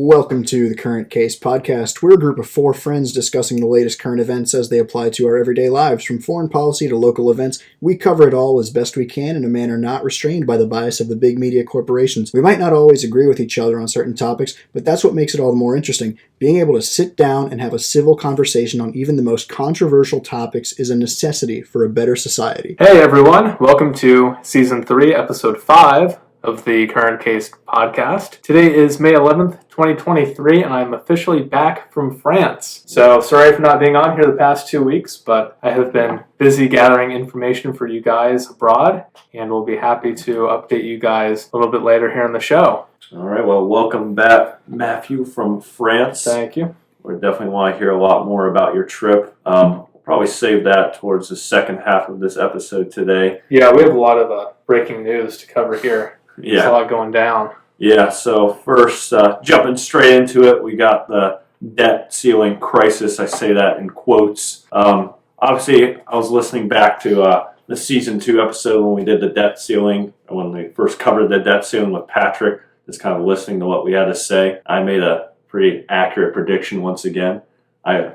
Welcome to the Current Case podcast. We're a group of four friends discussing the latest current events as they apply to our everyday lives. From foreign policy to local events, we cover it all as best we can in a manner not restrained by the bias of the big media corporations. We might not always agree with each other on certain topics, but that's what makes it all the more interesting. Being able to sit down and have a civil conversation on even the most controversial topics is a necessity for a better society. Hey everyone, welcome to Season 3, Episode 5 of the Current Case podcast. Today is May 11th, 2023, and I'm officially back from France. So sorry for not being on here the past 2 weeks, but I have been busy gathering information for you guys abroad, and we'll be happy to update you guys a little bit later here in the show. All right, well, welcome back, Matthew from France. Thank you. We definitely want to hear a lot more about your trip. We'll probably save that towards the second half of this episode today. Yeah, we have a lot of breaking news to cover here. Yeah. There's a lot going down. Yeah, so first, jumping straight into it, we got the debt ceiling crisis. I say that in quotes. Obviously, I was listening back to the Season 2 episode when we did the debt ceiling, when we first covered the debt ceiling with Patrick, just kind of listening to what we had to say. I made a pretty accurate prediction once again. I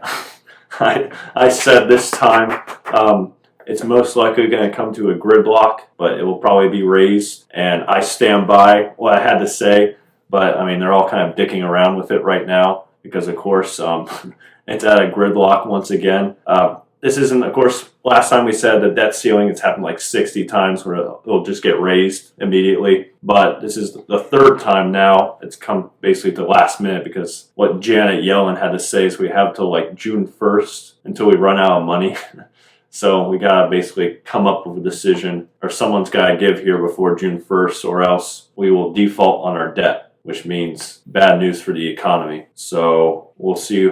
said this time it's most likely going to come to a gridlock, but it will probably be raised. And I stand by what I had to say, but I mean, they're all kind of dicking around with it right now because, of course, it's at a gridlock once again. This isn't, of course, last time we said the debt ceiling, it's happened like 60 times where it'll just get raised immediately. But this is the third time now. It's come basically to the last minute because what Janet Yellen had to say is we have till like June 1st until we run out of money. So we got to basically come up with a decision, or someone's got to give here before June 1st, or else we will default on our debt, which means bad news for the economy. So we'll see.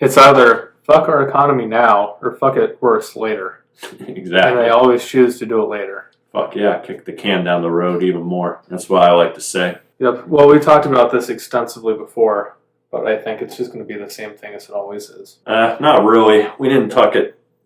It's either fuck our economy now or fuck it worse later. Exactly. And they always choose to do it later. Fuck yeah, kick the can down the road even more. That's what I like to say. Yep. Well, we talked about this extensively before, but I think it's just going to be the same thing as it always is. Not really. We didn't talk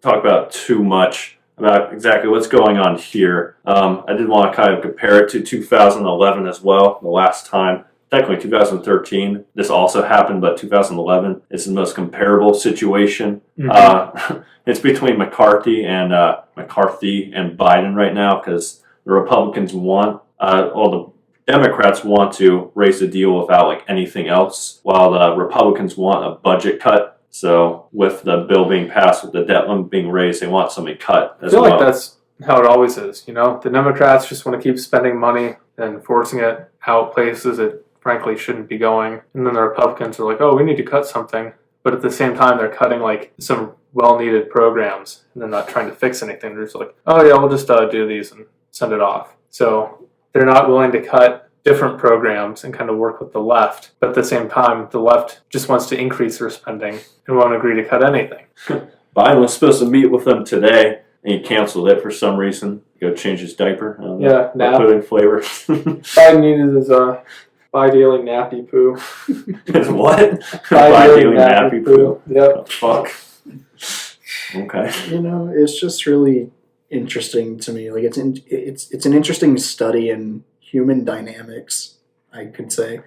about too much about exactly what's going on here. I did want to kind of compare it to 2011 as well, the last time. Technically 2013, this also happened, but 2011 is the most comparable situation. Mm-hmm. It's between McCarthy and Biden right now because the Republicans the Democrats want to raise the deal without like anything else, while the Republicans want a budget cut. So with the bill being passed, with the debt limit being raised, they want something cut as well. I feel like that's how it always is. You know, the Democrats just want to keep spending money and forcing it out places it frankly shouldn't be going. And then the Republicans are like, oh, we need to cut something. But at the same time, they're cutting like some well-needed programs. And they're not trying to fix anything. They're just like, oh yeah, we'll just do these and send it off. So they're not willing to cut different programs and kind of work with the left. But at the same time, the left just wants to increase their spending and won't agree to cut anything. Biden was supposed to meet with them today, and he canceled it for some reason. Go change his diaper. Now. Put in flavor. Biden needed his bi-daily nappy poo. His what? Bi-daily nappy poo. Yep. Oh, fuck. Okay. You know, it's just really interesting to me. Like it's an interesting study in human dynamics, I could say.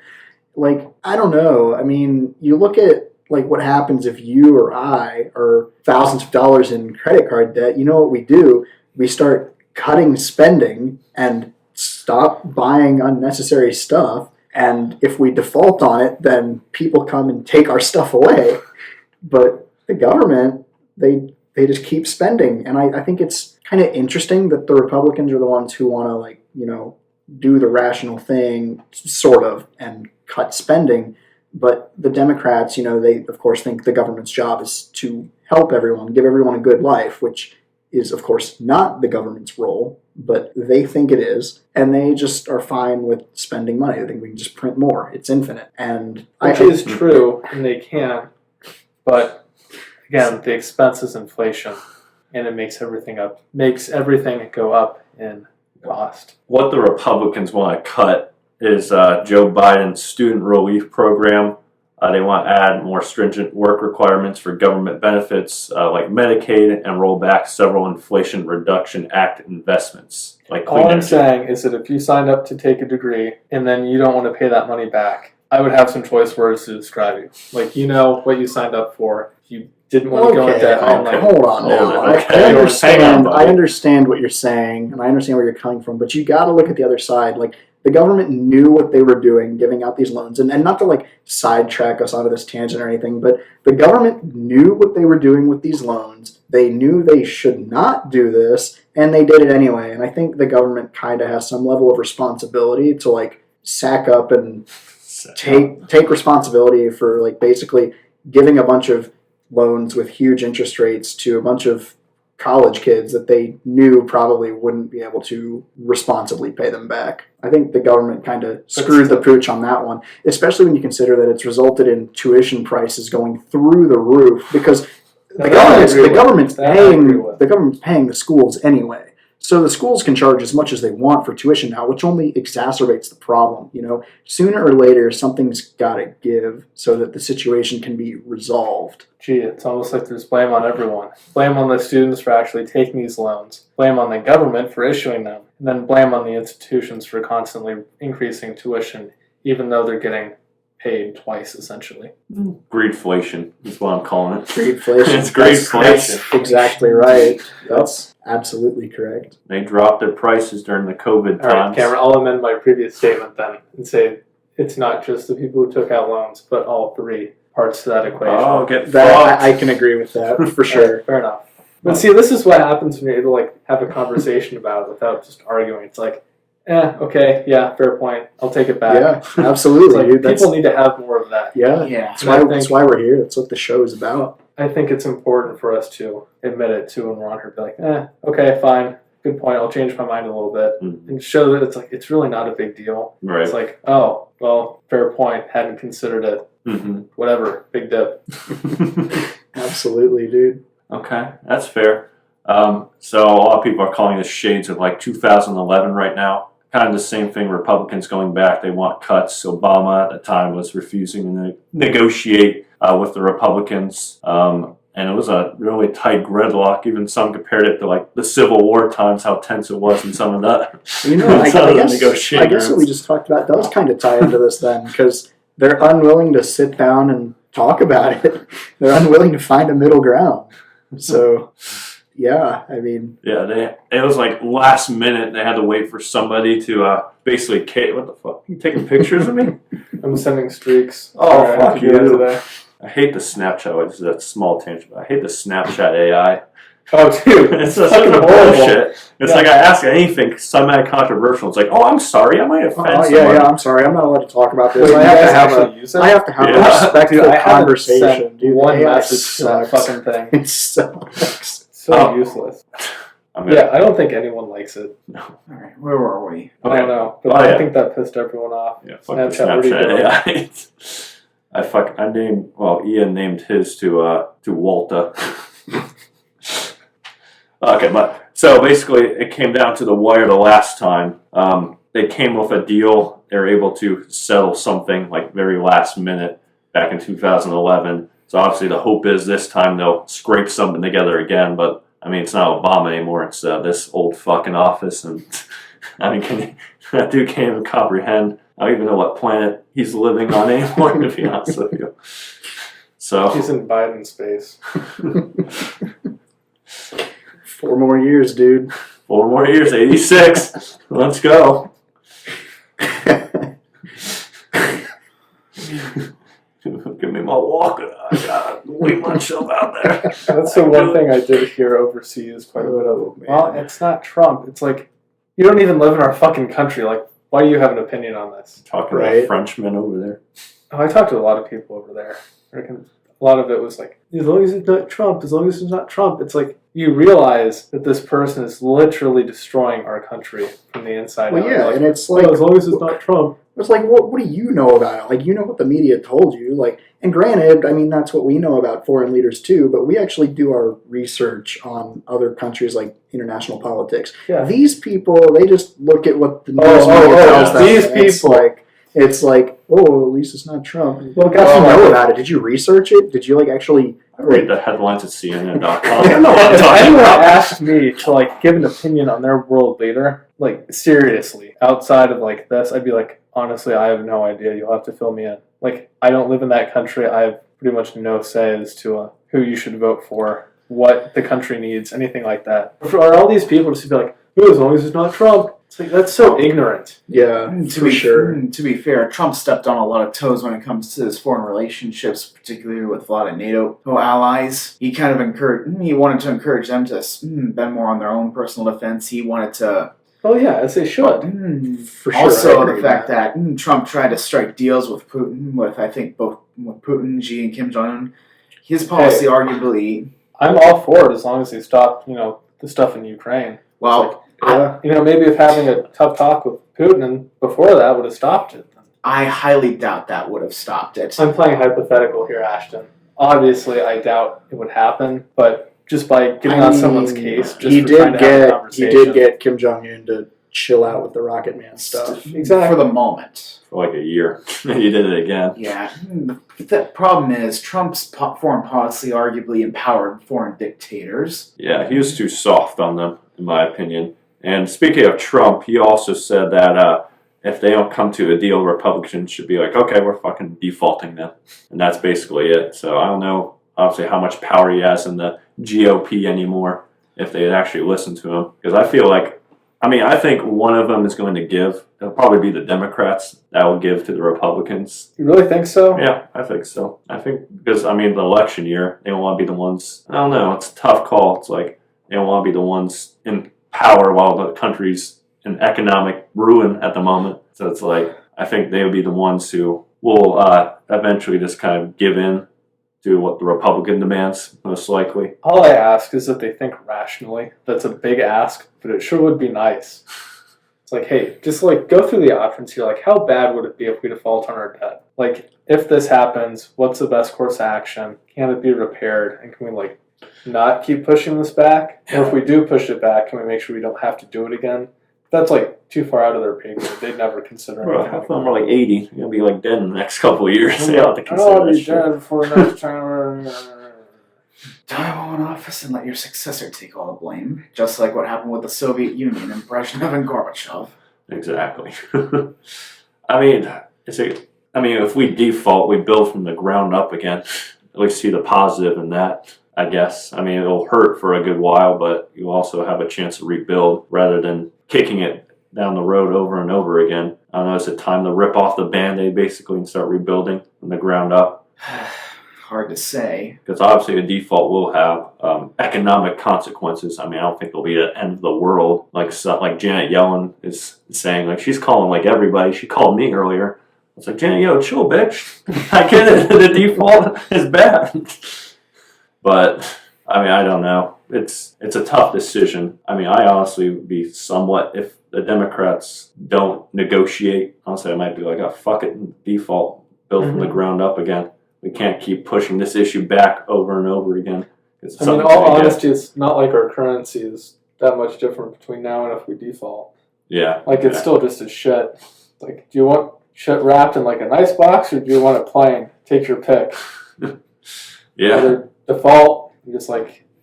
Like, I don't know. I mean, you look at like what happens if you or I are thousands of dollars in credit card debt. You know what we do? We start cutting spending and stop buying unnecessary stuff. And if we default on it, then people come and take our stuff away. But the government, they just keep spending. And I think it's kind of interesting that the Republicans are the ones who want to, do the rational thing, sort of, and cut spending. But the Democrats, they, of course, think the government's job is to help everyone, give everyone a good life, which is, of course, not the government's role, but they think it is. And they just are fine with spending money. They think we can just print more. It's infinite. Which is true, and they can. But, again, the expense is inflation, and it makes everything go up in cost. What the Republicans want to cut is Joe Biden's student relief program. They want to add more stringent work requirements for government benefits like Medicaid and roll back several Inflation Reduction Act investments. All I'm saying is that if you signed up to take a degree and then you don't want to pay that money back, I would have some choice words to describe you. Like, you know what you signed up for. You didn't want to go into that. Okay, hold on now. I understand what you're saying, and I understand where you're coming from, but you got to look at the other side. Like, the government knew what they were doing, giving out these loans, and not to like sidetrack us onto this tangent or anything, but the government knew what they were doing with these loans. They knew they should not do this, and they did it anyway. And I think the government kind of has some level of responsibility to like sack up and take responsibility for like basically giving a bunch of loans with huge interest rates to a bunch of college kids that they knew probably wouldn't be able to responsibly pay them back. I think the government kind of screwed the pooch on that one, especially when you consider that it's resulted in tuition prices going through the roof because the government's paying the schools anyway. So the schools can charge as much as they want for tuition now, which only exacerbates the problem. You know, sooner or later, something's got to give so that the situation can be resolved. Gee, it's almost like there's blame on everyone. Blame on the students for actually taking these loans. Blame on the government for issuing them. And then blame on the institutions for constantly increasing tuition, even though they're getting paid twice, essentially. Greedflation is what I'm calling it. Greedflation. It's greedflation. That's exactly right. That's absolutely correct. They dropped their prices during the COVID times. All right, Cameron, I'll amend my previous statement then and say it's not just the people who took out loans, but all three parts to that equation. Oh, get that. I can agree with that for sure. Fair enough. But see, this is what happens when you're able to like have a conversation about it without just arguing. It's like, okay, yeah, fair point. I'll take it back. Yeah, absolutely. Like, people need to have more of that. Yeah. That's why we're here. That's what the show is about. I think it's important for us to admit it too when we're on here. Be like, okay, fine, good point. I'll change my mind a little bit and show that it's like it's really not a big deal. Right. It's like, oh, well, fair point. Hadn't considered it. Whatever, big dip. Absolutely, dude. Okay, that's fair. So a lot of people are calling this shades of like 2011 right now. Kind of the same thing. Republicans going back, they want cuts. Obama at the time was refusing to negotiate with the Republicans, and it was a really tight gridlock. Even some compared it to like the Civil War times, how tense it was in some of that. You know, I guess what we just talked about does kind of tie into this then, because they're unwilling to sit down and talk about it. They're unwilling to find a middle ground. So. Yeah, I mean... Yeah, it was like last minute. They had to wait for somebody to basically... What the fuck? You taking pictures of me? I'm sending streaks. Oh, fuck you. Today. I hate the Snapchat. It's a small tangent, but I hate the Snapchat AI. Oh, dude. It's such a bullshit. It's like I ask anything semi-controversial. It's like, oh, I'm sorry. I might offend someone. Yeah, I'm sorry. I'm not alled to talk about this. I have to have a respectful conversation. Dude, one message to that fucking thing. It sucks. So useless. I don't think anyone likes it. No. All right, where were we? I don't know, but I think that pissed everyone off. Yeah, fuck Snapchat AI. Ian named his to Walter. Okay, but so basically it came down to the wire the last time. They came with a deal. They were able to settle something like very last minute back in 2011. So obviously the hope is this time they'll scrape something together again, but I mean, it's not Obama anymore, it's this old fucking office, and I mean, that dude can't even comprehend. I don't even know what planet he's living on anymore, to be honest with you. So he's in Biden space. 4 more years, dude. 4 more years, 86. Let's go. Give me my walker. I gotta leave myself out there. That's the one thing I did hear overseas quite a bit of. Well, it's not Trump. It's like, you don't even live in our fucking country. Like, why do you have an opinion on this? Talking about Frenchmen over there. Oh, I talked to a lot of people over there. A lot of it was like, as long as it's not Trump, as long as it's not Trump. It's like, you realize that this person is literally destroying our country from the inside out. Well, yeah, like, and it's like... as long as it's not Trump. It's like, what do you know about it? Like, you know what the media told you. Like, and granted, I mean, that's what we know about foreign leaders too, but we actually do our research on other countries, like international politics. Yeah. These people, they just look at what the news media tells them. These people. It's like, oh, at least it's not Trump. Well, guys, you know about it. Did you research it? Did you, like, actually... I read the headlines at CNN.com. If anyone asked me to, like, give an opinion on their world leader, like, seriously, outside of, like, this, I'd be like, honestly, I have no idea. You'll have to fill me in. like, I don't live in that country. I have pretty much no say as to who you should vote for, what the country needs, anything like that. For all these people just to be like, oh, as long as it's not Trump. It's like, that's so ignorant. Yeah, for sure. To be fair, Trump stepped on a lot of toes when it comes to his foreign relationships, particularly with a lot of NATO allies. He kind of he wanted to encourage them to spend more on their own personal defense. He wanted to. Oh yeah, as they should. For sure, Also, the fact that Trump tried to strike deals with Putin, with I think both with Putin, Xi, and Kim Jong Un. His policy, arguably. I'm all for it as long as they stop, the stuff in Ukraine. Well, maybe if having a tough talk with Putin and before that would have stopped it. I highly doubt that would have stopped it. I'm playing hypothetical here, Ashton. Obviously, I doubt it would happen, but just by getting on someone's case, he did get Kim Jong Un to chill out with the Rocket Man stuff. Exactly. For the moment. For like a year. He did it again. Yeah. The problem is Trump's foreign policy arguably empowered foreign dictators. Yeah, he was too soft on them, in my opinion. And speaking of Trump, he also said that if they don't come to a deal, Republicans should be like, okay, we're fucking defaulting then. And that's basically it. So I don't know, obviously, how much power he has in the GOP anymore, if they'd actually listen to him. Because I think one of them is going to give. It'll probably be the Democrats that will give to the Republicans. You really think so? Yeah, I think so. Because the election year, they don't want to be the ones. I don't know. It's a tough call. It's like they don't want to be the ones in power while the country's in economic ruin at the moment. So it's like, I think they would be the ones who will eventually just kind of give in to what the Republican demands, most likely. All I ask is that they think rationally. That's a big ask, but it sure would be nice. It's like, hey, just go through the options here. How bad would it be if we default on our debt? If this happens, what's the best course of action? Can it be repaired? And can we not keep pushing this back? Or if we do push it back, can we make sure we don't have to do it again? That's too far out of their pay grade. They'd never consider it. Half of them are 80. You're going to be dead in the next couple of years. I don't want to be dead before next time. Go in office and let your successor take all the blame, just like what happened with the Soviet Union and Brezhnev and Gorbachev. Exactly. If we default, we build from the ground up again. At least see the positive in that, I guess. It'll hurt for a good while, but you also have a chance to rebuild rather than kicking it down the road over and over again. I don't know, is it time to rip off the Band-Aid basically and start rebuilding from the ground up? Hard to say. Because obviously a default will have economic consequences. I don't think it'll be the end of the world. Like Janet Yellen is saying, she's calling everybody. She called me earlier. It's like, Janet, chill, bitch. I get it. The default is bad. But, I don't know. It's a tough decision. I honestly would be somewhat, if the Democrats don't negotiate, honestly, I might be like, oh, fuck it, default, build from the ground up again. We can't keep pushing this issue back over and over again. In all honesty, it's not like our currency is that much different between now and if we default. Yeah. It's still just as shit. Do you want shit wrapped in a nice box, or do you want it plain? Take your pick. Yeah. Either default, and just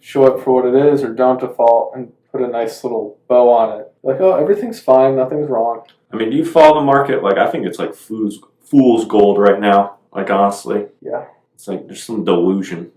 show it for what it is, or don't default and put a nice little bow on it. Oh, everything's fine, nothing's wrong. Do you follow the market? I think it's fool's gold right now. Honestly. Yeah. It's there's some delusion.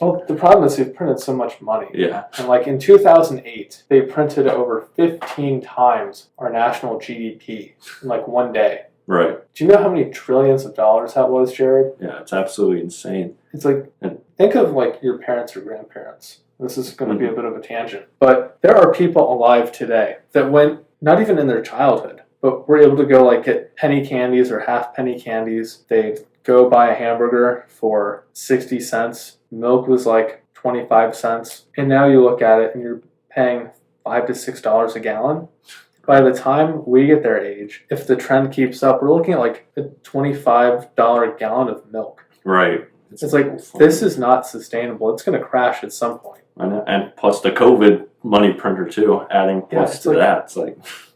Well, the problem is they've printed so much money. Yeah. And in 2008, they printed over 15 times our national GDP in one day. Right. Do you know how many trillions of dollars that was, Jared? Yeah, it's absolutely insane. It's think of your parents or grandparents. This is going to be a bit of a tangent. But there are people alive today that went, not even in their childhood, but were able to go get penny candies or half penny candies. They'd go buy a hamburger for 60 cents. Milk was 25 cents. And now you look at it and you're paying $5 to $6 a gallon. By the time we get their age, if the trend keeps up, we're looking at a $25 a gallon of milk. Right. It's this is not sustainable. It's going to crash at some point. I know. And plus the COVID money printer too, adding plus to that. It's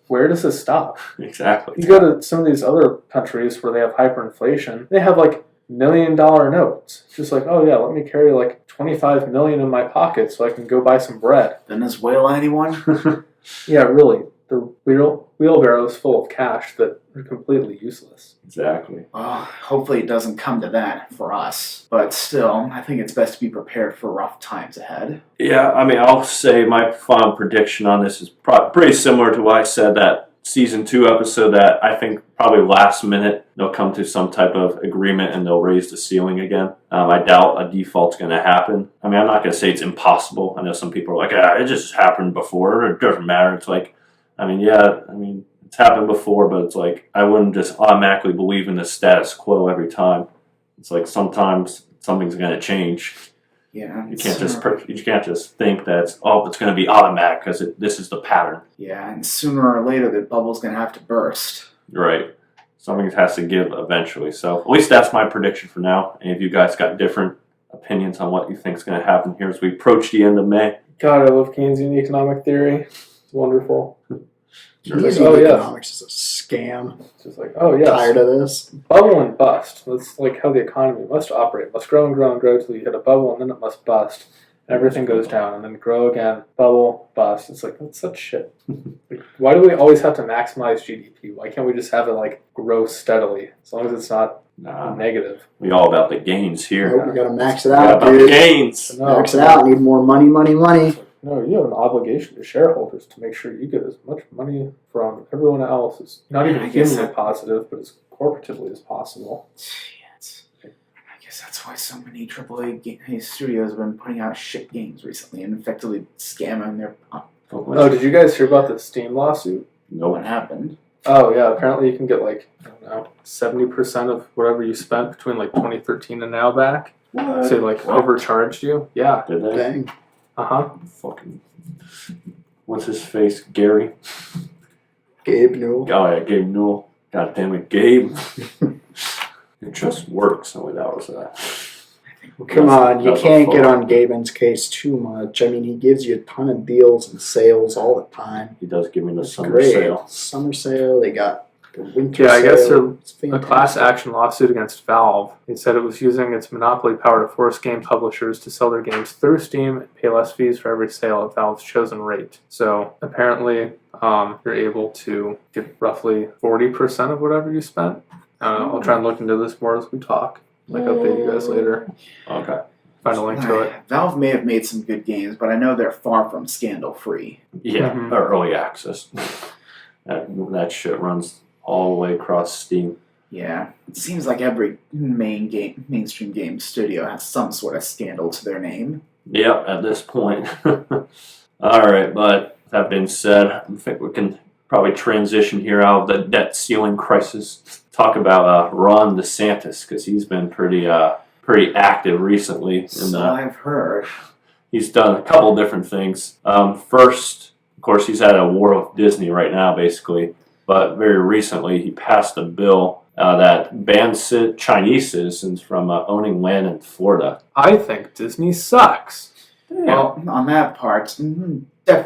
where does this stop? Exactly. You go to some of these other countries where they have hyperinflation, they have $1 million notes. It's just oh yeah, let me carry 25 million in my pocket so I can go buy some bread. Venezuela, anyone? Yeah, really. the wheelbarrows full of cash that are completely useless. Exactly. Well, hopefully it doesn't come to that for us. But still, I think it's best to be prepared for rough times ahead. Yeah, I mean, I'll say my final prediction on this is pretty similar to what I said that season 2 episode, that I think probably last minute they'll come to some type of agreement and they'll raise the ceiling again. I doubt a default's going to happen. I mean, I'm not going to say it's impossible. I know some people are like, it just happened before. It doesn't matter. It's like, it's happened before, but it's like I wouldn't just automatically believe in the status quo every time. It's like sometimes something's going to change. Yeah, You can't just think that it's going to be automatic because this is the pattern. Yeah, and sooner or later the bubble's going to have to burst. Right. Something has to give eventually. So at least that's my prediction for now. Any of you guys got different opinions on what you think is going to happen here as we approach the end of May? God, I love Keynesian economic theory. It's wonderful. Keynesian economics is a scam. It's just like, oh, yes. Tired of this. Bubble and bust. That's like how the economy must operate. It must grow and grow and grow till you hit a bubble, and then it must bust. And everything goes down, and then grow again. Bubble, bust. It's like, that's such shit. Like, why do we always have to maximize GDP? Why can't we just have it, like, grow steadily? As long as it's not negative. We all about the gains here. Nope, we gotta max it We out, about the dude. gains. No, Max it out. Need more money, money, money. No, you have an obligation to shareholders to make sure you get as much money from everyone else as not even humanly positive, but as corporatively as possible. I guess that's why so many AAA studios have been putting out shit games recently and effectively scamming their. Oh, did you guys hear about the Steam lawsuit? What happened? Oh, yeah, apparently you can get, like, I don't know, 70% of whatever you spent between, like, 2013 and now back. What? So, like, overcharged you? Yeah. Did they? Dang. Uh-huh. Fucking. What's his face? Gary? Gabe Newell. Oh, yeah, Gabe Newell. God damn it, Gabe. It just works. No way that was that. Come on, you That's a can't get fault. on Gaben's case too much. I mean, he gives you a ton of deals and sales all the time. He does give me the It's summer great. sale. Summer sale. They got the winter Yeah, I sale. guess It's a fantastic. class action lawsuit against Valve. It said it was using its monopoly power to force game publishers to sell their games through Steam and pay less fees for every sale at Valve's chosen rate. So apparently, you're able to get roughly 40% of whatever you spent. I'll try and look into this more as we talk. Like, update you guys later. Okay. Find a link to it. Valve may have made some good games, but I know they're far from scandal-free. Yeah, Mhm. or early access. That shit runs all the way across Steam. Yeah, it seems like every mainstream game studio has some sort of scandal to their name. Yep, at this point. Alright, but that being said, I think we can probably transition here out of the debt ceiling crisis. Talk about Ron DeSantis, because he's been pretty active recently. So I've heard. He's done a couple different things. First, of course, he's at a war with Disney right now, basically. But very recently, he passed a bill that bans Chinese citizens from owning land in Florida. I think Disney sucks. Well, on that part,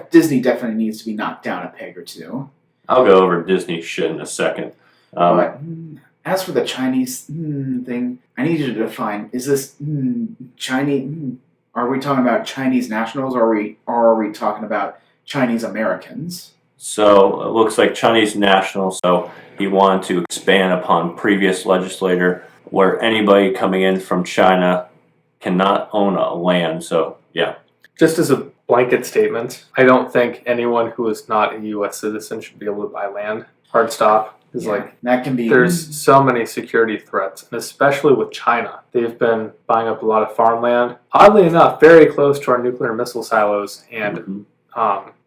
Disney definitely needs to be knocked down a peg or two. I'll go over Disney shit in a second. But as for the Chinese thing, I need you to define, is this Chinese... Are we talking about Chinese nationals, or are we talking about Chinese Americans? So it looks like Chinese nationals. So he wanted to expand upon previous legislator where anybody coming in from China cannot own a land. So yeah. Just as a blanket statement, I don't think anyone who is not a U.S. citizen should be able to buy land. Hard stop. Is like that can be. There's so many security threats, and especially with China, they've been buying up a lot of farmland. Oddly enough, very close to our nuclear missile silos and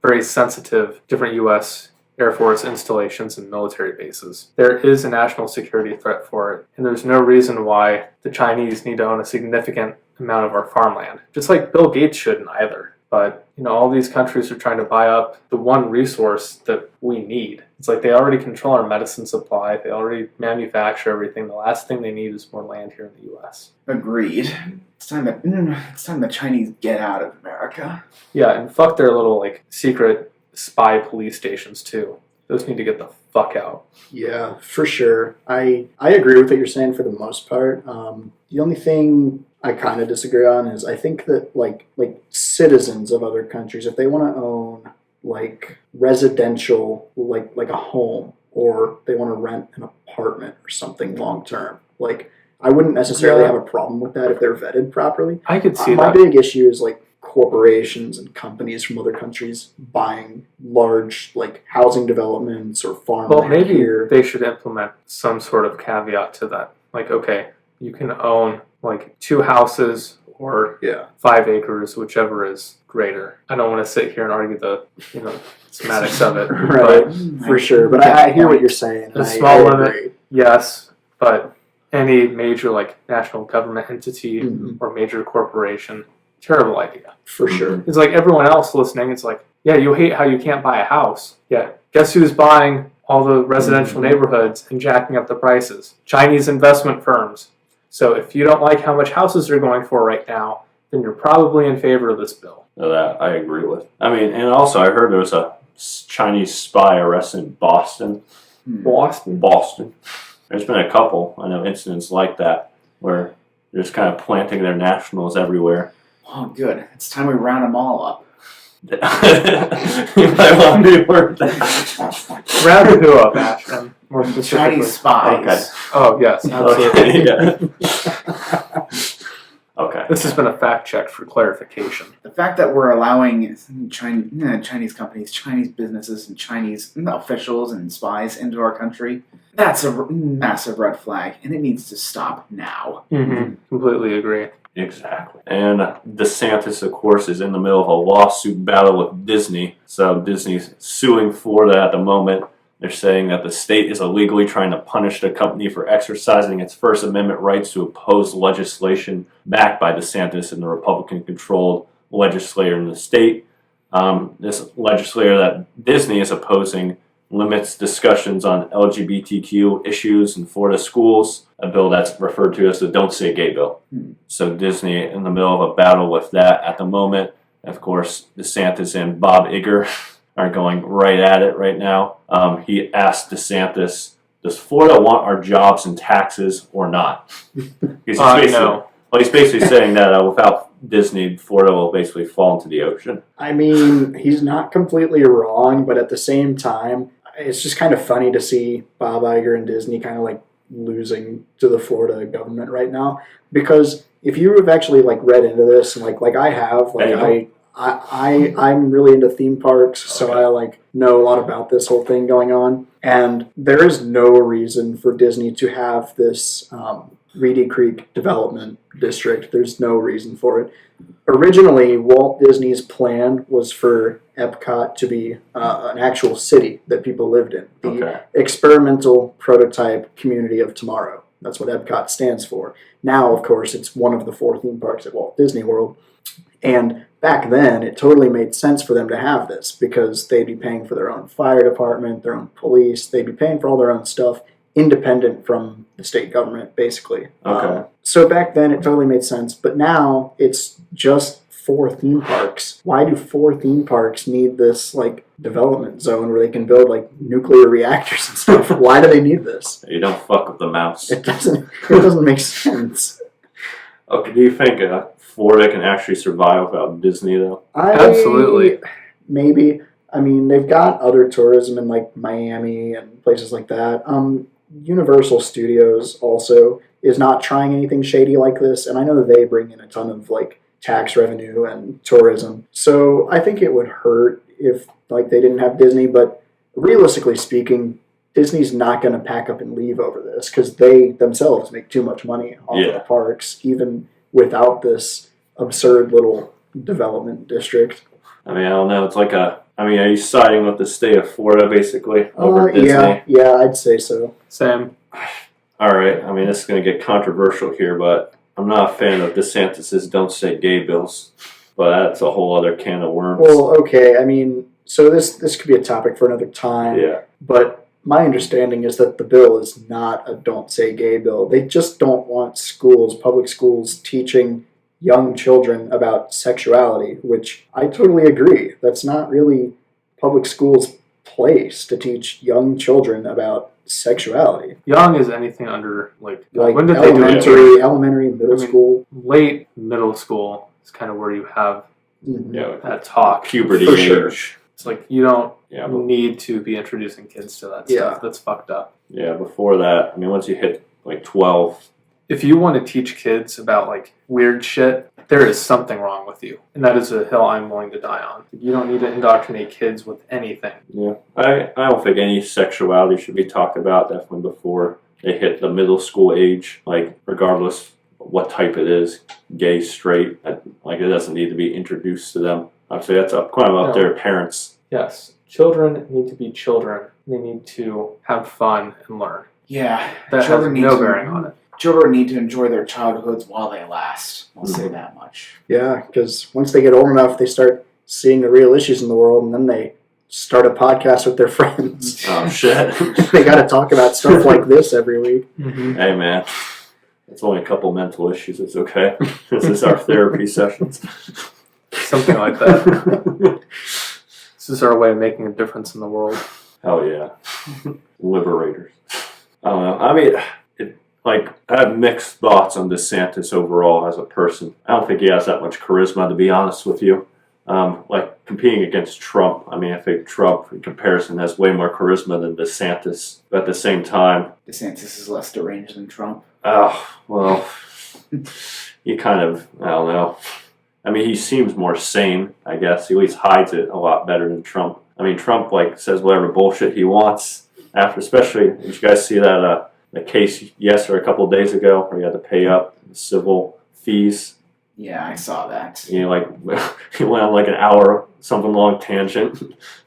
very sensitive different U.S. Air Force installations and military bases. There is a national security threat for it, and there's no reason why the Chinese need to own a significant amount of our farmland. Just like Bill Gates shouldn't either. But, all these countries are trying to buy up the one resource that we need. It's like they already control our medicine supply. They already manufacture everything. The last thing they need is more land here in the U.S. Agreed. It's time the Chinese get out of America. Yeah, and fuck their little, secret spy police stations, too. Those need to get the fuck out. Yeah, for sure. I agree with what you're saying for the most part. The only thing I kind of disagree on is I think that like citizens of other countries, if they want to own like residential, like a home, or they want to rent an apartment or something long term. Like I wouldn't necessarily have a problem with that if they're vetted properly. I could see My that. big issue is like corporations and companies from other countries buying large like housing developments or farmland Well, maybe here. they should implement some sort of caveat to that. Like, okay, you can own like 2 houses or Yeah. 5 acres, whichever is greater. I don't want to sit here and argue the semantics of it. Right, But for sure. But I hear what you're saying. A and small I limit. agree. yes, but any major like national government entity Mhm. or major corporation, terrible idea. For sure. It's like everyone else listening, it's like, yeah, you hate how you can't buy a house. Yeah, guess who's buying all the residential neighborhoods and jacking up the prices? Chinese investment firms. So if you don't like how much houses are going for right now, then you're probably in favor of this bill. That I agree with. I mean, and also I heard there was a Chinese spy arrested in Boston. Boston? Boston. There's been a couple, I know, incidents like that where they're just kind of planting their nationals everywhere. Oh, good. It's time we round them all up. You might want to reword that. Round who up, Ashton? More specifically. Chinese spies. Okay. Oh, yes, absolutely. Okay, yeah. Okay. This has been a fact check for clarification. The fact that we're allowing Chinese companies, Chinese businesses, and Chinese officials and spies into our country, that's a massive red flag, and it needs to stop now. Mm-hmm. Completely agree. Exactly. And DeSantis, of course, is in the middle of a lawsuit battle with Disney. So Disney's suing Florida at the moment. They're saying that the state is illegally trying to punish the company for exercising its First Amendment rights to oppose legislation backed by DeSantis and the Republican-controlled legislator in the state. This legislator that Disney is opposing limits discussions on LGBTQ issues in Florida schools, a bill that's referred to as the Don't Say Gay bill. So Disney in the middle of a battle with that at the moment. Of course, DeSantis and Bob Iger are going right at it right now. He asked DeSantis, does Florida want our jobs and taxes or not? No. Well, he's basically saying that without Disney, Florida will basically fall into the ocean. I mean, he's not completely wrong, but at the same time, it's just kind of funny to see Bob Iger and Disney kind of like losing to the Florida government right now. Because if you have actually like read into this, and like I have, like I'm really into theme parks, so I like know a lot about this whole thing going on. And there is no reason for Disney to have this Reedy Creek Development District. There's no reason for it. Originally, Walt Disney's plan was for Epcot to be an actual city that people lived in. The experimental prototype community of tomorrow. That's what Epcot stands for. Now, of course, it's one of the 4 theme parks at Walt Disney World. And back then, it totally made sense for them to have this because they'd be paying for their own fire department, their own police. They'd be paying for all their own stuff, independent from the state government, basically. So back then, it totally made sense. But now, it's just 4 theme parks. Why do 4 theme parks need this like development zone where they can build like nuclear reactors and stuff? Why do they need this? You don't fuck with the mouse. It doesn't make sense. Okay, do you think Florida can actually survive without Disney, though? Absolutely. Maybe. I mean, they've got other tourism in like Miami and places like that. Universal Studios also is not trying anything shady like this, and I know they bring in a ton of like tax revenue and tourism. So I think it would hurt if like they didn't have Disney, but realistically speaking, Disney's not going to pack up and leave over this because they themselves make too much money off of the parks, even without this absurd little development district. I mean, I don't know. It's like are you siding with the state of Florida, basically, over Disney? Yeah, I'd say so. Same. All right. I mean, this is going to get controversial here, but I'm not a fan of DeSantis' Don't Say Gay bills. But that's a whole other can of worms. Well, okay. I mean, so this could be a topic for another time. Yeah. But my understanding is that the bill is not a Don't Say Gay bill. They just don't want schools, public schools, teaching young children about sexuality, which I totally agree. That's not really public schools' place to teach young children about sexuality. Young is anything under like when did elementary, middle school. Late middle school is kind of where you have Yeah, that talk. puberty For age. sure. It's like you don't Yeah, but, need to be introducing kids to that Yeah. stuff. That's fucked up. yeah. Before that, I mean, once you hit like 12, If you want to teach kids about like weird shit, there is something wrong with you, and that is a hill I'm willing to die on. You don't need to indoctrinate kids with anything. yeah, I don't think any sexuality should be talked about. Definitely before they hit the middle school age, like regardless of what type it is, gay, straight, like it doesn't need to be introduced to them. Obviously, that's kind of up to their parents. Yes, children need to be children. They need to have fun and learn. Yeah, That has no bearing on it. Children need to enjoy their childhoods while they last. I'll say that much. Yeah, because once they get old enough, they start seeing the real issues in the world, and then they start a podcast with their friends. Oh shit! They got to talk about stuff like this every week. Mm-hmm. Hey man, it's only a couple mental issues. It's okay. This is our therapy sessions. Something like that. This is our way of making a difference in the world. Hell yeah, liberators. I don't know. I mean, I have mixed thoughts on DeSantis overall as a person. I don't think he has that much charisma, to be honest with you. Like competing against Trump, I mean, I think Trump, in comparison, has way more charisma than DeSantis. But at the same time, DeSantis is less deranged than Trump. well, he kind of, I don't know. I mean, he seems more sane, I guess. He at least hides it a lot better than Trump. I mean, Trump, says whatever bullshit he wants. After, especially, did you guys see that the case yesterday, a couple of days ago, where he had to pay up civil fees? Yeah, I saw that. He went on an hour, something long tangent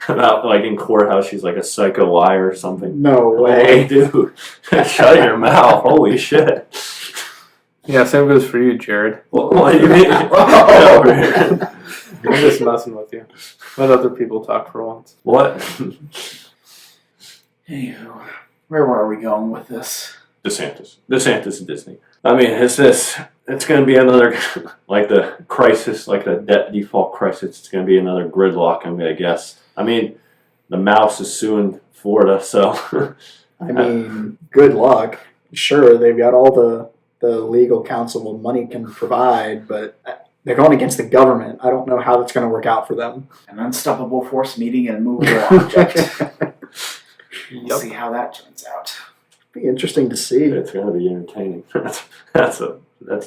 about in courthouse she's a psycho liar or something. No way. Dude, shut your mouth! Holy shit! Yeah, same goes for you, Jared. What do you mean? Get over here. I'm just messing with you. Let other people talk for once. What? Anywho, where were we going with this? DeSantis and Disney. I mean, it's going to be another, the crisis, the debt default crisis. It's going to be another gridlock, I guess. I mean, the mouse is suing Florida, so. I mean, good luck. Sure, they've got all the legal counsel money can provide, but they're going against the government. I don't know how that's going to work out for them. An unstoppable force meeting an immovable object. We'll see how that turns out. Be interesting to see. It's going to be entertaining. That's the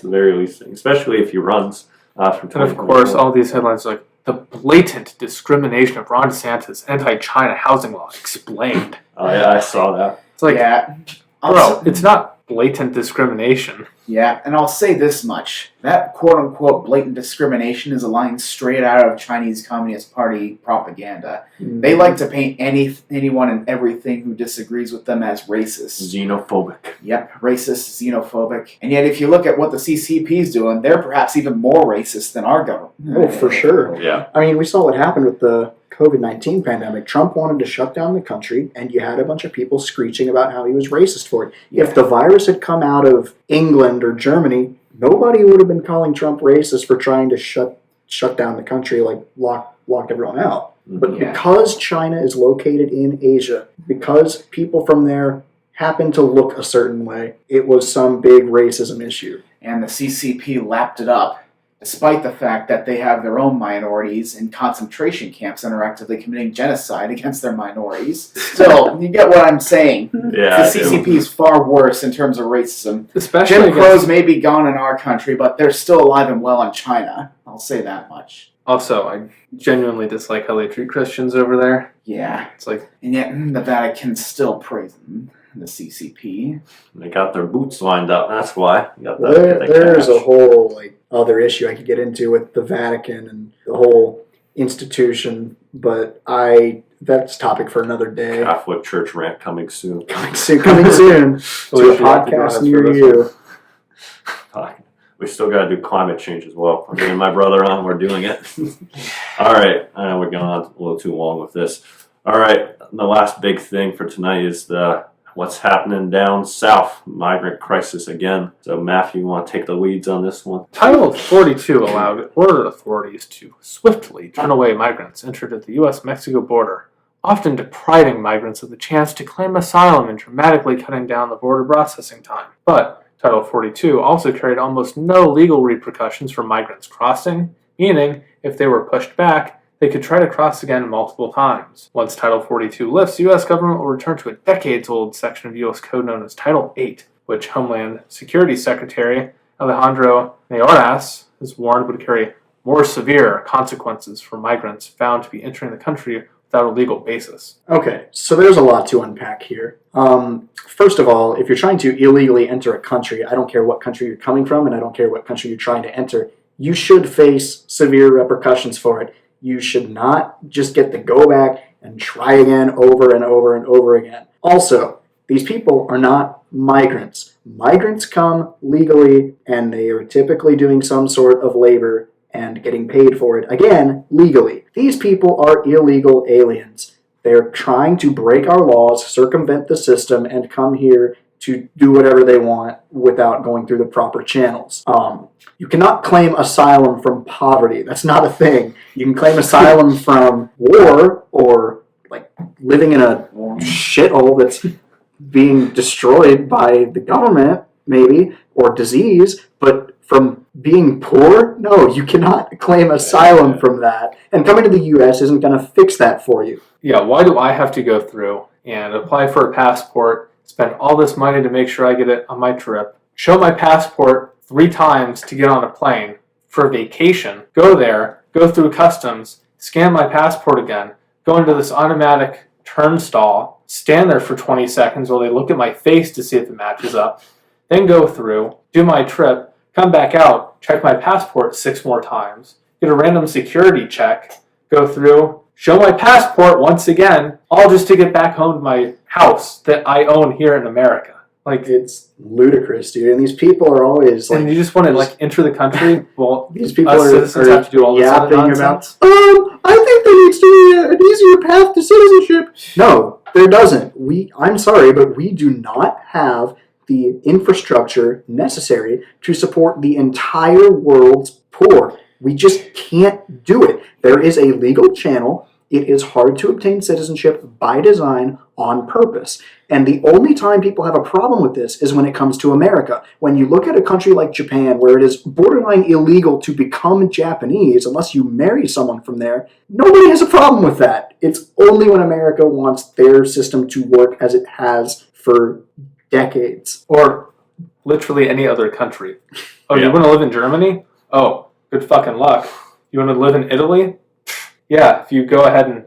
very least thing, especially if he runs. From And of course, all these headlines are the blatant discrimination of Ron DeSantis' anti-China housing law explained. Oh yeah, I saw that. It's like, yeah. bro, it's not blatant discrimination. Yeah, and I'll say this much. That quote-unquote blatant discrimination is a line straight out of Chinese Communist Party propaganda. They like to paint anyone and everything who disagrees with them as racist. Xenophobic. Yep, racist, xenophobic. And yet if you look at what the CCP is doing, they're perhaps even more racist than our government. Oh, for sure. Yeah. I mean, we saw what happened with the COVID-19 pandemic. Trump wanted to shut down the country, and you had a bunch of people screeching about how he was racist for it. Yeah. If the virus had come out of England or Germany, nobody would have been calling Trump racist for trying to shut down the country, lock everyone out. But Yeah. because China is located in Asia, because people from there happen to look a certain way, it was some big racism issue. And the CCP lapped it up, despite the fact that they have their own minorities in concentration camps and are actively committing genocide against their minorities. Still, you get what I'm saying. Yeah. The CCP is far worse in terms of racism. Especially Jim against, Crows may be gone in our country, but they're still alive and well in China. I'll say that much. also, I genuinely dislike how they treat Christians over there. Yeah. It's like, And yet the Vatican still praise them, the CCP. They got their boots lined up. That's why. Got There's a whole other issue I could get into with the Vatican and the whole institution, but that's a topic for another day. Catholic Church rant coming soon. Coming soon to a podcast near you. We still got to do climate change as well. I'm getting my brother on. We're doing it. All right. I know we're going on a little too long with this. All right. The last big thing for tonight is what's happening down south. Migrant crisis again. So, Matthew, you want to take the leads on this one? Title 42 allowed border authorities to swiftly turn away migrants entered at the U.S.-Mexico border, often depriving migrants of the chance to claim asylum and dramatically cutting down the border processing time. But Title 42 also carried almost no legal repercussions for migrants crossing, meaning if they were pushed back, They could try to cross again multiple times. Once Title 42 lifts, the U.S. government will return to a decades-old section of U.S. code known as Title 8, which Homeland Security Secretary Alejandro Mayorkas has warned would carry more severe consequences for migrants found to be entering the country without a legal basis. Okay, so there's a lot to unpack here. First of all, if you're trying to illegally enter a country, I don't care what country you're coming from and I don't care what country you're trying to enter, you should face severe repercussions for it. You should not just get to go back and try again over and over and over again. Also, these people are not migrants. Migrants come legally and they are typically doing some sort of labor and getting paid for it, again, legally. These people are illegal aliens. They're trying to break our laws, circumvent the system, and come here to do whatever they want without going through the proper channels. You cannot claim asylum from poverty. That's not a thing. You can claim asylum from war or like living in a shithole that's being destroyed by the government, maybe, or disease, but from being poor, no, you cannot claim asylum from that. And coming to the U.S. isn't going to fix that for you. Yeah, why do I have to go through and apply for a passport, spend all this money to make sure I get it on my trip, show my passport 3 times to get on a plane for a vacation, go there, go through customs, scan my passport again, go into this automatic turnstile, stand there for 20 seconds while they look at my face to see if it matches up, then go through, do my trip, come back out, check my passport 6 more times, get a random security check, go through, show my passport once again, all just to get back home to my house that I own here in America. Like, it's ludicrous, dude. And these people are always like, and you just want to like enter the country. Well, these people us are citizens have to do all this other yapping nonsense. about. I think there needs to be an easier path to citizenship. No, there doesn't. I'm sorry, but we do not have the infrastructure necessary to support the entire world's poor. We just can't do it. There is a legal channel. It is hard to obtain citizenship by design on purpose. And the only time people have a problem with this is when it comes to America. When you look at a country like Japan, where it is borderline illegal to become Japanese unless you marry someone from there, nobody has a problem with that. It's only when America wants their system to work as it has for decades. Or literally any other country. Oh, Yeah. you want to live in Germany? Oh, good fucking luck. You want to live in Italy? Yeah, if you go ahead and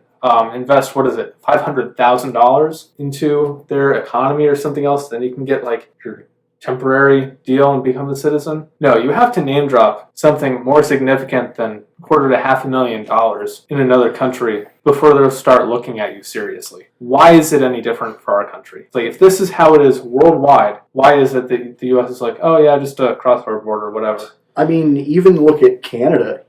invest, $500,000 into their economy or something else, then you can get like your temporary deal and become a citizen. No, you have to name drop something more significant than $250,000 in another country before they'll start looking at you seriously. Why is it any different for our country? It's like, if this is how it is worldwide, why is it that the U.S. is like, oh yeah, just cross our border, whatever? I mean, even look at Canada,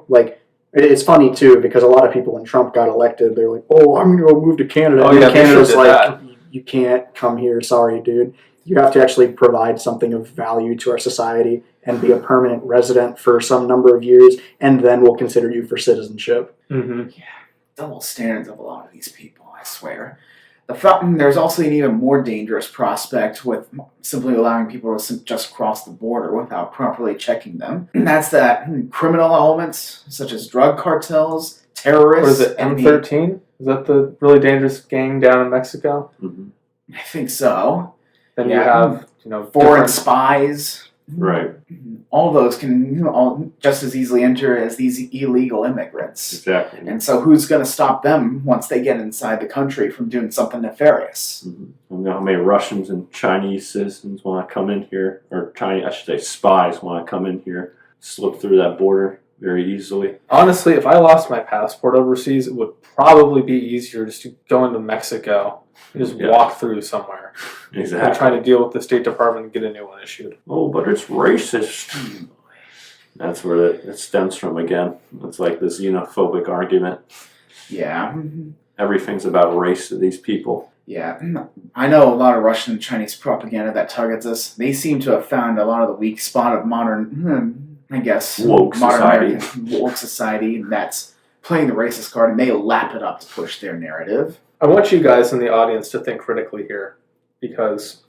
like, it's funny, too, because a lot of people, when Trump got elected, they're like, oh, I'm going to go move to Canada. Oh, and yeah, they Canada's sure did like, that. you can't come here. Sorry, dude. You have to actually provide something of value to our society and be a permanent resident for some number of years, and then we'll consider you for citizenship. Mm-hmm. Yeah, double standards of a lot of these people, I swear. There's also an even more dangerous prospect with simply allowing people to just cross the border without properly checking them. And that's that criminal elements, such as drug cartels, terrorists. What is it, M13? Is that the really dangerous gang down in Mexico? Mm-hmm. I think so. Then Yeah. you have, Foreign different- spies. Right. All those can all just as easily enter as these illegal immigrants. Exactly. And so who's going to stop them once they get inside the country from doing something nefarious? Mm-hmm. I know how many Russians and Chinese citizens want to come in here, or I should say spies want to come in here, slip through that border very easily. Honestly, if I lost my passport overseas, it would probably be easier just to go into Mexico and just walk through somewhere. Exactly. And try to deal with the State Department and get a new one issued. Oh, but it's racist. That's where it stems from again. It's like this xenophobic argument. Yeah. Everything's about race to these people. Yeah. I know a lot of Russian and Chinese propaganda that targets us. They seem to have found a lot of the weak spot of modern, Woke modern society. American woke society, and that's playing the racist card, and they lap it up to push their narrative. I want you guys in the audience to think critically here, because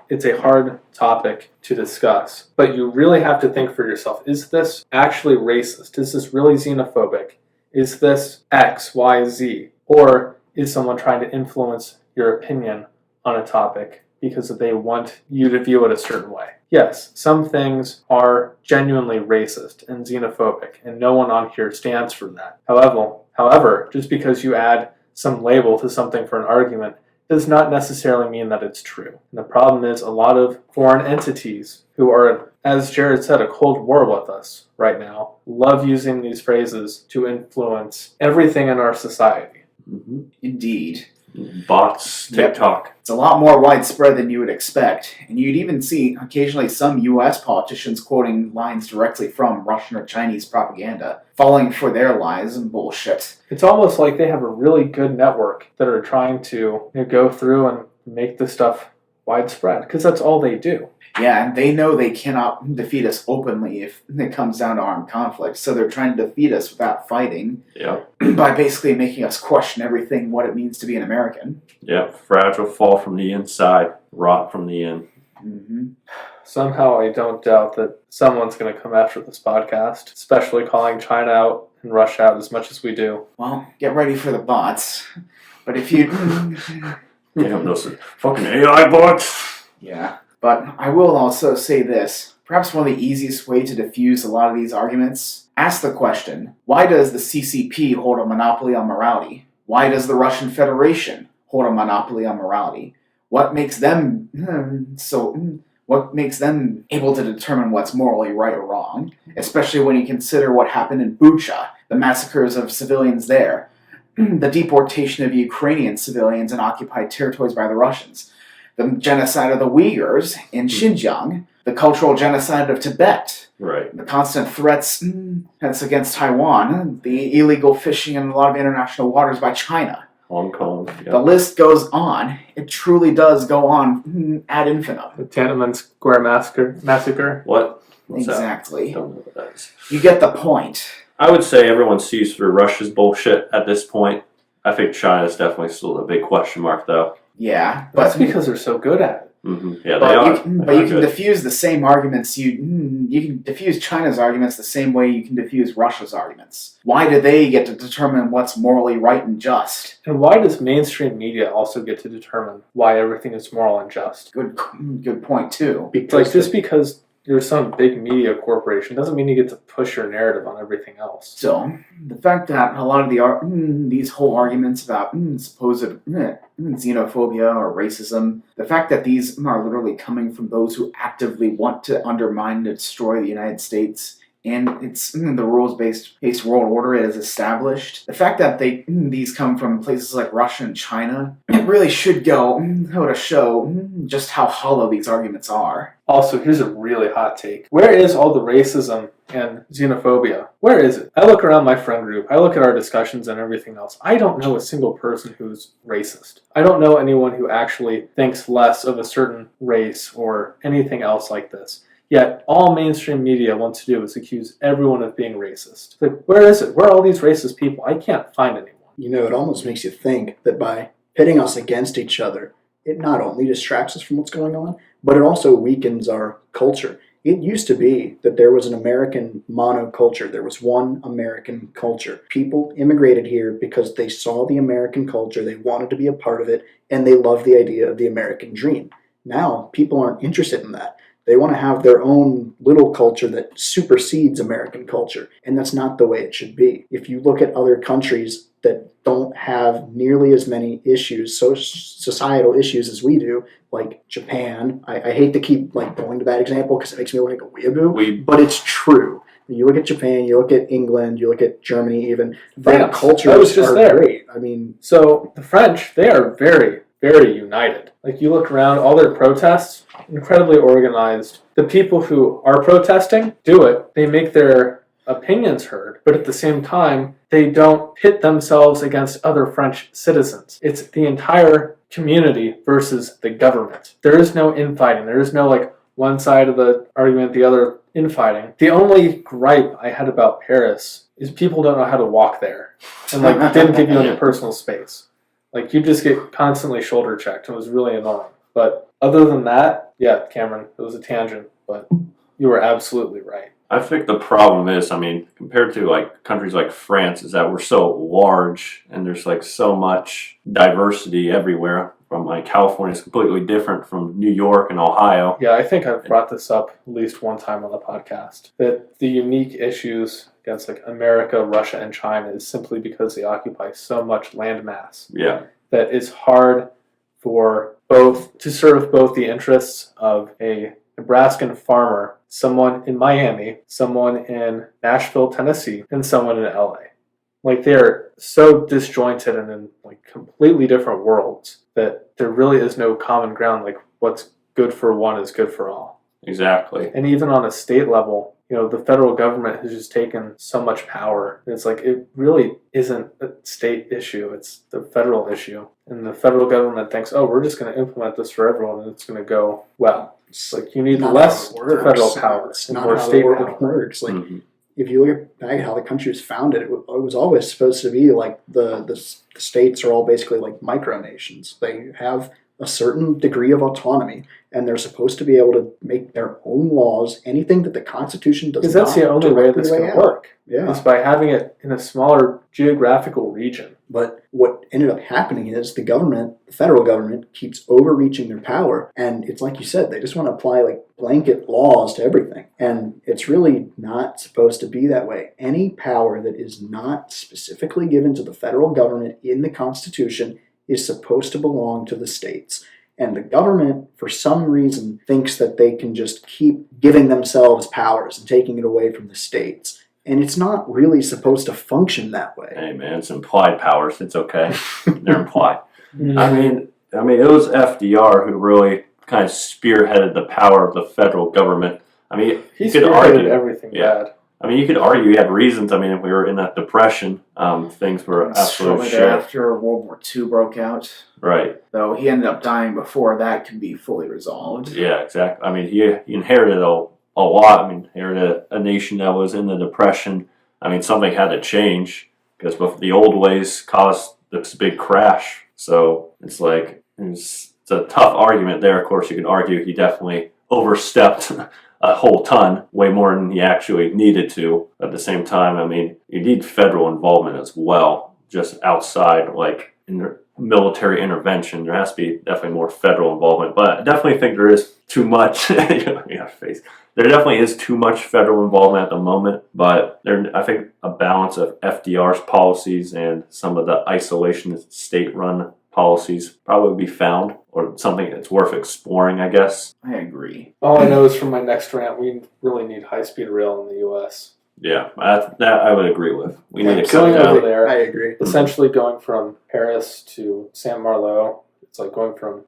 it's a hard topic to discuss. But you really have to think for yourself, is this actually racist? Is this really xenophobic? is this X, Y, Z? Or is someone trying to influence your opinion on a topic because they want you to view it a certain way? Yes, some things are genuinely racist and xenophobic, and no one on here stands for that. However, just because you add some label to something for an argument does not necessarily mean that it's true. And the problem is a lot of foreign entities who are, as Jared said, a Cold War with us right now, love using these phrases to influence everything in our society. Mm-hmm. Indeed. Bots, TikTok. It's a lot more widespread than you would expect, and you'd even see occasionally some U.S. politicians quoting lines directly from Russian or Chinese propaganda, falling for their lies and bullshit. It's almost like they have a really good network that are trying to go through and make this stuff widespread, because that's all they do. Yeah, and they know they cannot defeat us openly if it comes down to armed conflict, so they're trying to defeat us without fighting. Yeah. By basically making us question everything, what it means to be an American. Yep. Fragile, fall from the inside, rot from the in. Mm-hmm. Somehow I don't doubt that someone's going to come after this podcast, especially calling China out and Russia out as much as we do. Well, get ready for the bots. But if you... Damn, those fucking AI bots. Yeah. But I will also say this. Perhaps one of the easiest way to diffuse a lot of these arguments, ask the question, why does the CCP hold a monopoly on morality? Why does the Russian Federation hold a monopoly on morality? What makes them what makes them able to determine what's morally right or wrong? Especially when you consider what happened in Bucha, the massacres of civilians there, the deportation of Ukrainian civilians in occupied territories by the Russians, the genocide of the Uyghurs in Xinjiang, the cultural genocide of Tibet, Right. the constant threats against Taiwan, the illegal fishing in a lot of international waters by China. Hong Kong. Yep. The list goes on. It truly does go on ad infinitum. The Tiananmen Square massacre. What? What's Exactly. that? Don't know what that is. You get the point. I would say everyone sees through Russia's bullshit at this point. I think China's definitely still a big question mark, though. Yeah, That's because they're so good at it. Mm-hmm. Yeah, they but are. you can They are good. diffuse the same arguments. You can diffuse China's arguments the same way you can diffuse Russia's arguments. Why do they get to determine what's morally right and just? And why does mainstream media also get to determine why everything is moral and just? Good point too. Like, just because you're some big media corporation doesn't mean you get to push your narrative on everything else. So, the fact that a lot of these whole arguments about supposed xenophobia or racism, the fact that these are literally coming from those who actively want to undermine and destroy the United States and it's the rules-based world order it has established, the fact that these come from places like Russia and China, it really should go to show just how hollow these arguments are. Also, here's a really hot take. Where is all the racism and xenophobia? Where is it? I look around my friend group, I look at our discussions and everything else. I don't know a single person who's racist. I don't know anyone who actually thinks less of a certain race or anything else like this. Yet, all mainstream media wants to do is accuse everyone of being racist. Like, where is it? Where are all these racist people? I can't find anyone. You know, it almost makes you think that by pitting us against each other, it not only distracts us from what's going on, but it also weakens our culture. It used to be that there was an American monoculture. There was one American culture. People immigrated here because they saw the American culture, they wanted to be a part of it, and they loved the idea of the American dream. Now, people aren't interested in that. They want to have their own little culture that supersedes American culture, and that's not the way it should be. If you look at other countries that don't have nearly as many issues, societal issues as we do, like Japan, I hate to keep going to that example because it makes me look like a weeaboo, but it's true. You look at Japan, you look at England, you look at Germany even, their cultures are great. I mean, so the French, they are very, very united. Like, you look around, all their protests, incredibly organized. The people who are protesting do it. They make their opinions heard, but at the same time, they don't pit themselves against other French citizens. It's the entire community versus the government. There is no infighting. There is no one side of the argument, the other infighting. The only gripe I had about Paris is people don't know how to walk there, and didn't give you any personal space. You just get constantly shoulder checked. It was really annoying. But other than that, yeah, Cameron, it was a tangent, but you were absolutely right. I think the problem is, compared to like countries like France, is that we're so large and there's like so much diversity everywhere. From like California is completely different from New York and Ohio. Yeah, I think I've brought this up at least one time on the podcast, that the unique issues against like America, Russia, and China is simply because they occupy so much land mass. Yeah. That it's hard for both to serve both the interests of a Nebraskan farmer, someone in Miami, someone in Nashville, Tennessee, and someone in LA. Like, they're so disjointed and in like completely different worlds that there really is no common ground. Like, what's good for one is good for all. Exactly. And even on a state level, the federal government has just taken so much power. And it's like, it really isn't a state issue. It's the federal issue. And the federal government thinks, oh, we're just going to implement this for everyone and it's going to go well. It's like, you need less federal power and more state power. Works. Like, if you look back at how the country was founded, it was always supposed to be like the states are all basically like micronations. They have a certain degree of autonomy, and they're supposed to be able to make their own laws. Anything that the Constitution does not. Because that's the only way this can work. Yeah, is by having it in a smaller geographical region. But what ended up happening is the federal government, keeps overreaching their power, and it's like you said, they just want to apply like blanket laws to everything, and it's really not supposed to be that way. Any power that is not specifically given to the federal government in the Constitution is supposed to belong to the states. And the government, for some reason, thinks that they can just keep giving themselves powers and taking it away from the states. And it's not really supposed to function that way. Hey man, it's implied powers. It's okay. They're implied. I mean, it was FDR who really kind of spearheaded the power of the federal government. He could argue everything bad. You could argue he had reasons. If we were in that depression, things were absolutely shit. After World War II broke out. Right. Though he ended up dying before that could be fully resolved. Yeah, exactly. He inherited a lot. Inherited a nation that was in the depression. Something had to change because the old ways caused this big crash. So it's like, it's a tough argument there. Of course, you can argue he definitely overstepped a whole ton, way more than he actually needed to. At the same time, you need federal involvement as well, just outside, like in military intervention. There has to be definitely more federal involvement, but I definitely think there is too much. There definitely is too much federal involvement at the moment, but I think a balance of FDR's policies and some of the isolationist state-run policies probably be found, or something that's worth exploring, I guess. I agree. All I know is from my next rant, we really need high-speed rail in the U.S. Yeah, that I would agree with. We need to cut going down. over there. I agree. Essentially going from Paris to Saint Malo, it's like going from,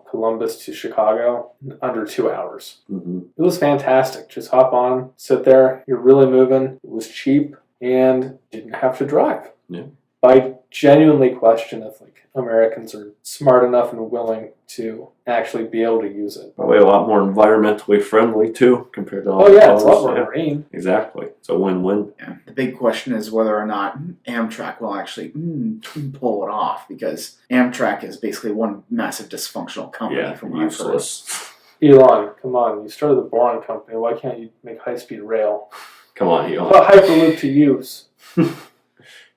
Columbus to Chicago in under 2 hours. Mm-hmm. It was fantastic. Just hop on, sit there, you're really moving. It was cheap and didn't have to drive. Yeah. I genuinely question if Americans are smart enough and willing to actually be able to use it. Probably a lot more environmentally friendly too, compared to all it's others. a lot more green. Exactly. It's a win-win. Yeah. The big question is whether or not Amtrak will actually pull it off, because Amtrak is basically one massive dysfunctional company from what I've heard. Useless. Elon, come on, you started the boring company. Why can't you make high-speed rail? Come on, Elon. Put Hyperloop to use.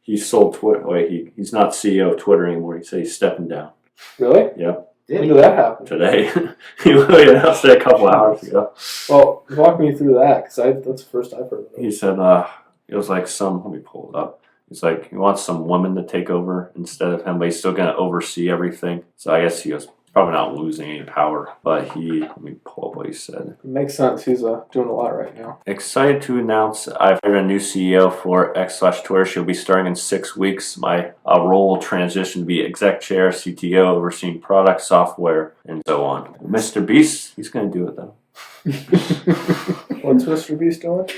He sold Twitter. Wait, he's not CEO of Twitter anymore. He said he's stepping down. Really? Yep. When did that happen? Today. He literally announced it a couple hours ago. Well, walk me through that, because that's the first I've heard of it. He said it was like let me pull it up. He's like, he wants some women to take over instead of him, but he's still going to oversee everything. So I guess he was probably not losing any power, but let me pull up what he said. It makes sense. He's doing a lot right now. Excited to announce I've hired a new CEO for X/Twitter. She'll be starting in 6 weeks. My role will transition to be exec chair, CTO, overseeing product, software, and so on. Mr. Beast, he's going to do it though. What's Mr. Beast doing?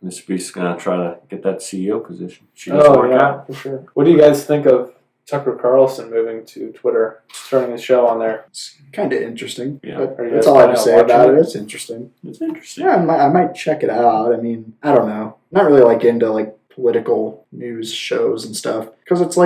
Mr. Beast's going to try to get that CEO position. She doesn't work out. For sure. What do you guys think of Tucker Carlson moving to Twitter, starting his show on there? It's kind of interesting. Yeah. But that's all I have to say about it. It's interesting. It's interesting. Yeah, I might check it out. I don't know. Not really into political news shows and stuff, because it's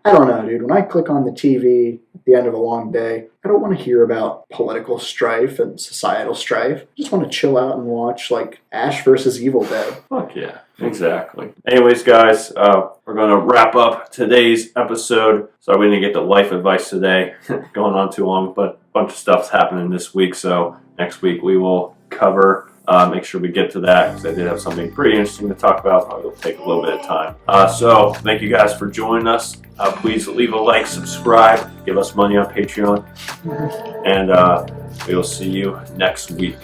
I don't know, dude. When I click on the TV at the end of a long day, I don't want to hear about political strife and societal strife. I just want to chill out and watch, like, Ash versus Evil Dead. Fuck yeah, exactly. Anyways, guys, we're going to wrap up today's episode. So we didn't get the life advice today, going on too long, but a bunch of stuff's happening this week. So next week we will cover, make sure we get to that, because I did have something pretty interesting to talk about. Probably will take a little bit of time. So thank you guys for joining us. Please leave a like, subscribe, give us money on Patreon, and we will see you next week.